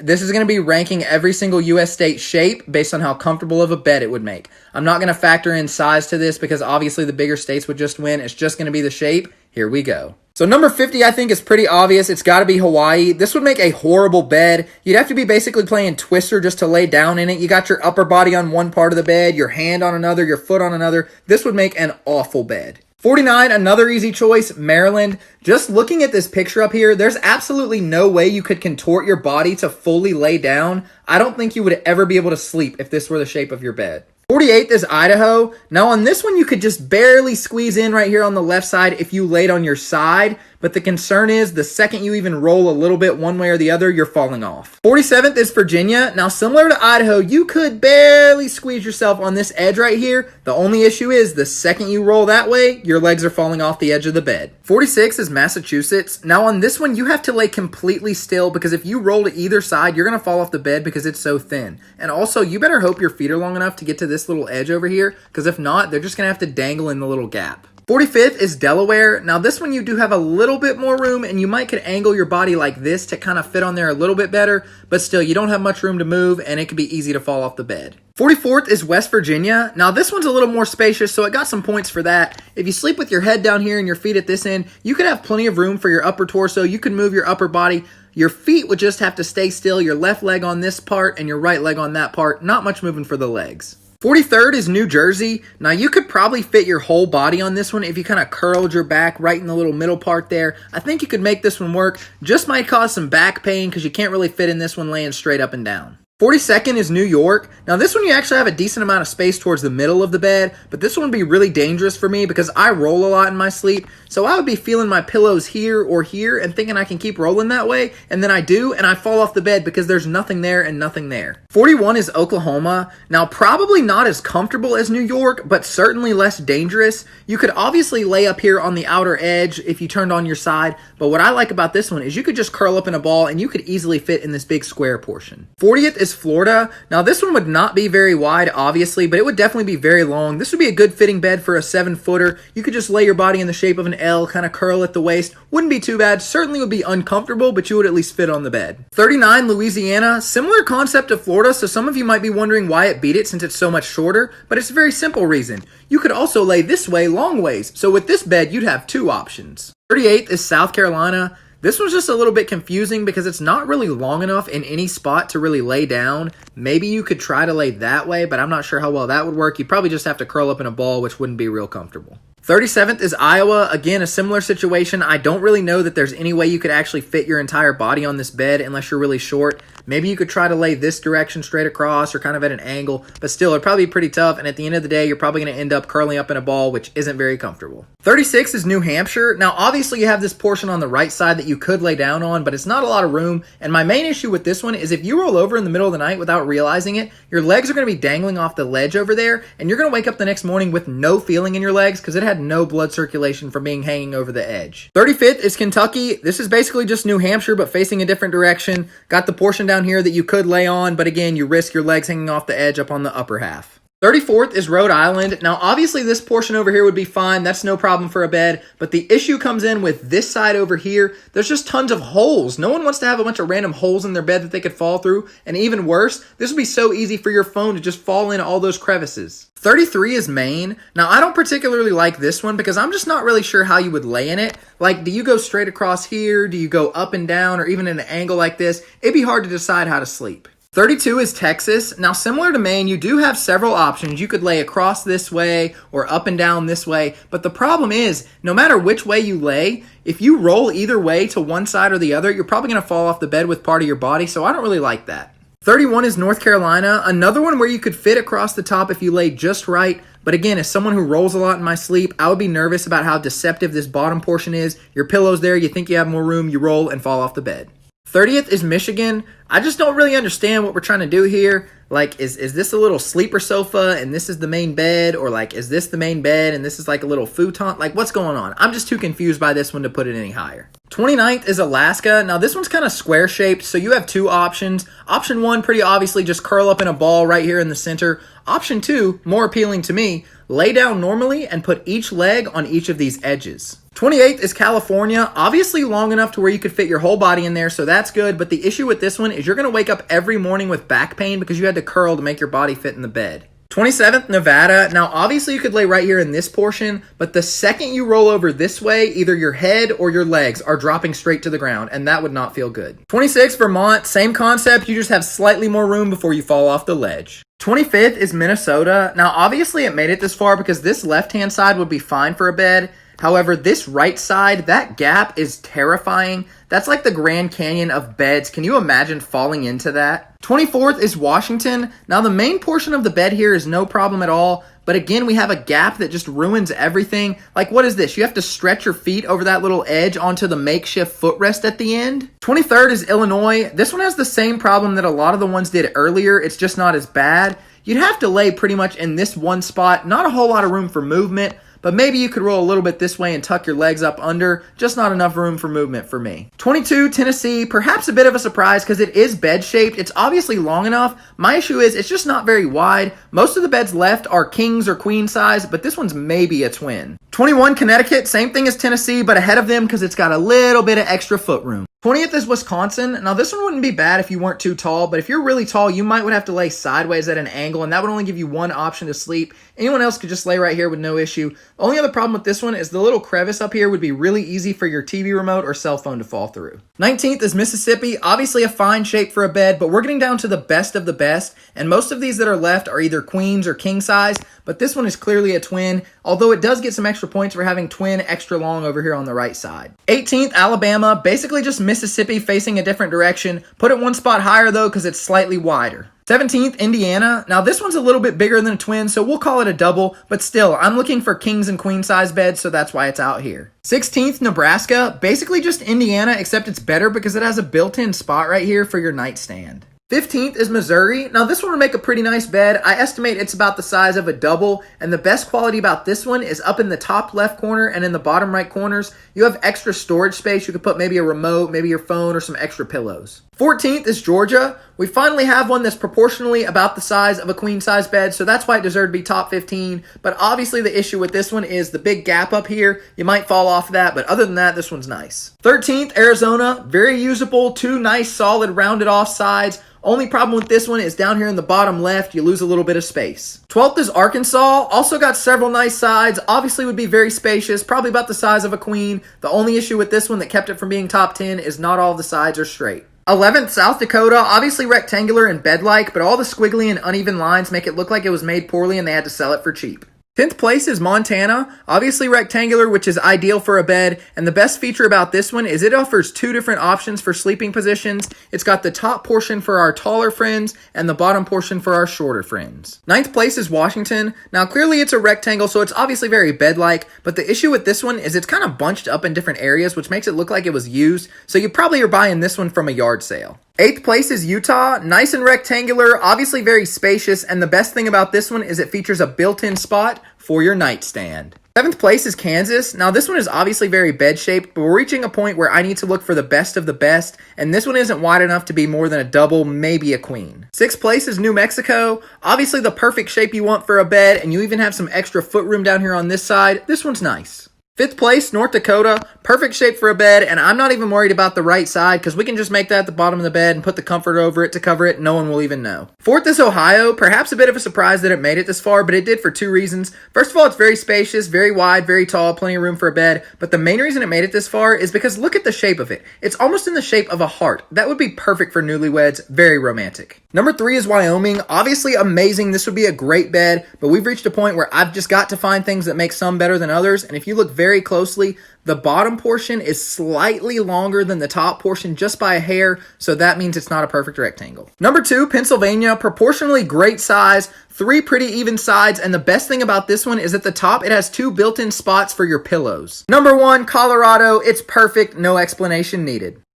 This is going to be ranking every single U.S. state shape based on how comfortable of a bed it would make. I'm not going to factor in size to this because obviously the bigger states would just win. It's just going to be the shape. Here we go. So number 50, I think, is pretty obvious. It's got to be Hawaii. This would make a horrible bed. You'd have to be basically playing Twister just to lay down in it. You got your upper body on one part of the bed, your hand on another, your foot on another. This would make an awful bed. 49, another easy choice, Maryland. Just looking at this picture up here, there's absolutely no way you could contort your body to fully lay down. I don't think you would ever be able to sleep if this were the shape of your bed. 48th is Idaho. Now on this one, you could just barely squeeze in right here on the left side if you laid on your side. But the concern is the second you even roll a little bit one way or the other, you're falling off. 47th is Virginia. Now similar to Idaho, you could barely squeeze yourself on this edge right here. The only issue is the second you roll that way, your legs are falling off the edge of the bed. 46 is Massachusetts. Now on this one, you have to lay completely still because if you roll to either side, you're going to fall off the bed because it's so thin. And also, you better hope your feet are long enough to get to this little edge over here because if not, they're just going to have to dangle in the little gap. 45th is Delaware. Now this one you do have a little bit more room and you might could angle your body like this to kind of fit on there a little bit better, but still you don't have much room to move and it could be easy to fall off the bed. 44th is West Virginia. Now this one's a little more spacious, so it got some points for that. If you sleep with your head down here and your feet at this end, you could have plenty of room for your upper torso. You could move your upper body. Your feet would just have to stay still, your left leg on this part and your right leg on that part. Not much moving for the legs. 43rd is New Jersey. Now you could probably fit your whole body on this one if you kind of curled your back right in the little middle part there. I think you could make this one work. Just might cause some back pain because you can't really fit in this one laying straight up and down. 42nd is New York. Now this one you actually have a decent amount of space towards the middle of the bed, but this one would be really dangerous for me because I roll a lot in my sleep. So I would be feeling my pillows here or here and thinking I can keep rolling that way, and then I do, and I fall off the bed because there's nothing there and nothing there. 41 is Oklahoma. Now probably not as comfortable as New York, but certainly less dangerous. You could obviously lay up here on the outer edge if you turned on your side, but what I like about this one is you could just curl up in a ball and you could easily fit in this big square portion. 40th is Florida. Now this one would not be very wide obviously, but it would definitely be very long. This would be a good fitting bed for a 7-footer. You could just lay your body in the shape of an L, kind of curl at the waist. Wouldn't be too bad. Certainly would be uncomfortable, but you would at least fit on the bed. 39, Louisiana. Similar concept to Florida, so some of you might be wondering why it beat it since it's so much shorter, but it's a very simple reason. You could also lay this way long ways, so with this bed you'd have two options. 38th is South Carolina. This one's just a little bit confusing because it's not really long enough in any spot to really lay down. Maybe you could try to lay that way, but I'm not sure how well that would work. You'd probably just have to curl up in a ball, which wouldn't be real comfortable. 37th is Iowa. Again, a similar situation. I don't really know that there's any way you could actually fit your entire body on this bed unless you're really short. Maybe you could try to lay this direction straight across or kind of at an angle, but still, it'd probably be pretty tough, and at the end of the day, you're probably going to end up curling up in a ball, which isn't very comfortable. 36 is New Hampshire. Now, obviously, you have this portion on the right side that you could lay down on, but it's not a lot of room, and my main issue with this one is if you roll over in the middle of the night without realizing it, your legs are going to be dangling off the ledge over there, and you're going to wake up the next morning with no feeling in your legs because it had no blood circulation from being hanging over the edge. 35th is Kentucky. This is basically just New Hampshire, but facing a different direction. Got the portion down here that you could lay on, but again, you risk your legs hanging off the edge up on the upper half. 34th is Rhode Island. Now, obviously, this portion over here would be fine. That's no problem for a bed. But the issue comes in with this side over here. There's just tons of holes. No one wants to have a bunch of random holes in their bed that they could fall through. And even worse, this would be so easy for your phone to just fall in all those crevices. 33 is Maine. Now, I don't particularly like this one because I'm just not really sure how you would lay in it. Like, do you go straight across here? Do you go up and down or even in an angle like this? It'd be hard to decide how to sleep. 32 is Texas. Now, similar to Maine, you do have several options. You could lay across this way or up and down this way. But the problem is, no matter which way you lay, if you roll either way to one side or the other, you're probably going to fall off the bed with part of your body. So I don't really like that. 31 is North Carolina. Another one where you could fit across the top if you lay just right. But again, as someone who rolls a lot in my sleep, I would be nervous about how deceptive this bottom portion is. Your pillow's there, you think you have more room, you roll and fall off the bed. 30th is Michigan. I just don't really understand what we're trying to do here. Like, is this a little sleeper sofa and this is the main bed? Or like, is this the main bed and this is like a little futon? Like, what's going on? I'm just too confused by this one to put it any higher. 29th is Alaska. Now, this one's kind of square-shaped, so you have two options. Option one, pretty obviously, just curl up in a ball right here in the center. Option two, more appealing to me, lay down normally and put each leg on each of these edges. 28th is California, obviously long enough to where you could fit your whole body in there, so that's good, but the issue with this one is you're going to wake up every morning with back pain because you had to curl to make your body fit in the bed. 27th, Nevada. Now, obviously, you could lay right here in this portion, but the second you roll over this way, either your head or your legs are dropping straight to the ground, and that would not feel good. 26th, Vermont. Same concept. You just have slightly more room before you fall off the ledge. 25th is Minnesota. Now, obviously, it made it this far because this left-hand side would be fine for a bed. However, this right side, that gap is terrifying. That's like the Grand Canyon of beds. Can you imagine falling into that? 24th is Washington. Now, the main portion of the bed here is no problem at all. But again, we have a gap that just ruins everything. Like, what is this? You have to stretch your feet over that little edge onto the makeshift footrest at the end. 23rd is Illinois. This one has the same problem that a lot of the ones did earlier. It's just not as bad. You'd have to lay pretty much in this one spot. Not a whole lot of room for movement. But maybe you could roll a little bit this way and tuck your legs up under. Just not enough room for movement for me. 22, Tennessee. Perhaps a bit of a surprise because it is bed shaped. It's obviously long enough. My issue is it's just not very wide. Most of the beds left are kings or queen size, but this one's maybe a twin. 21, Connecticut. Same thing as Tennessee, but ahead of them because it's got a little bit of extra foot room. 20th is Wisconsin. Now, this one wouldn't be bad if you weren't too tall, but if you're really tall, you might would have to lay sideways at an angle, and that would only give you one option to sleep. Anyone else could just lay right here with no issue. The only other problem with this one is the little crevice up here would be really easy for your TV remote or cell phone to fall through. 19th is Mississippi. Obviously a fine shape for a bed, but we're getting down to the best of the best, and most of these that are left are either queens or king size, but this one is clearly a twin, although it does get some extra points for having twin extra long over here on the right side. 18th, Alabama. Basically just Mississippi facing a different direction. Put it one spot higher though because it's slightly wider. 17th, Indiana. Now this one's a little bit bigger than a twin, so we'll call it a double, but still, I'm looking for kings and queen size beds, so that's why it's out here. 16th, Nebraska. Basically just Indiana, except it's better because it has a built-in spot right here for your nightstand. 15th is Missouri. Now this one would make a pretty nice bed. I estimate it's about the size of a double, and the best quality about this one is up in the top left corner and in the bottom right corners. You have extra storage space. You could put maybe a remote, maybe your phone, or some extra pillows. 14th is Georgia. We finally have one that's proportionally about the size of a queen size bed, so that's why it deserved to be top 15. But obviously the issue with this one is the big gap up here. You might fall off that, but other than that, this one's nice. 13th, Arizona. Very usable, two nice solid rounded off sides. Only problem with this one is down here in the bottom left, you lose a little bit of space. 12th is Arkansas. Also got several nice sides. Obviously would be very spacious, probably about the size of a queen. The only issue with this one that kept it from being top 10 is not all the sides are straight. 11th, South Dakota. Obviously rectangular and bed-like, but all the squiggly and uneven lines make it look like it was made poorly and they had to sell it for cheap. 10th place is Montana, obviously rectangular, which is ideal for a bed, and the best feature about this one is it offers two different options for sleeping positions. It's got the top portion for our taller friends and the bottom portion for our shorter friends. 9th place is Washington. Now clearly it's a rectangle, so it's obviously very bed-like, but the issue with this one is it's kind of bunched up in different areas, which makes it look like it was used, so you probably are buying this one from a yard sale. 8th place is Utah, nice and rectangular, obviously very spacious, and the best thing about this one is it features a built-in spot for your nightstand. 7th place is Kansas. Now this one is obviously very bed-shaped, but we're reaching a point where I need to look for the best of the best, and this one isn't wide enough to be more than a double, maybe a queen. 6th place is New Mexico. Obviously the perfect shape you want for a bed, and you even have some extra foot room down here on this side. This one's nice. 5th place, North Dakota, perfect shape for a bed, and I'm not even worried about the right side because we can just make that the bottom of the bed and put the comforter over it to cover it. No one will even know. 4th is Ohio, perhaps a bit of a surprise that it made it this far, but it did for two reasons. First of all, it's very spacious, very wide, very tall, plenty of room for a bed, but the main reason it made it this far is because look at the shape of it. It's almost in the shape of a heart. That would be perfect for newlyweds, very romantic. Number 3 is Wyoming, obviously amazing. This would be a great bed, but we've reached a point where I've just got to find things that make some better than others, and if you look very closely, the bottom portion is slightly longer than the top portion just by a hair, so that means it's not a perfect rectangle. Number 2, Pennsylvania, proportionally great size, 3 pretty even sides, and the best thing about this one is at the top it has 2 built-in spots for your pillows. Number 1, Colorado, it's perfect, no explanation needed.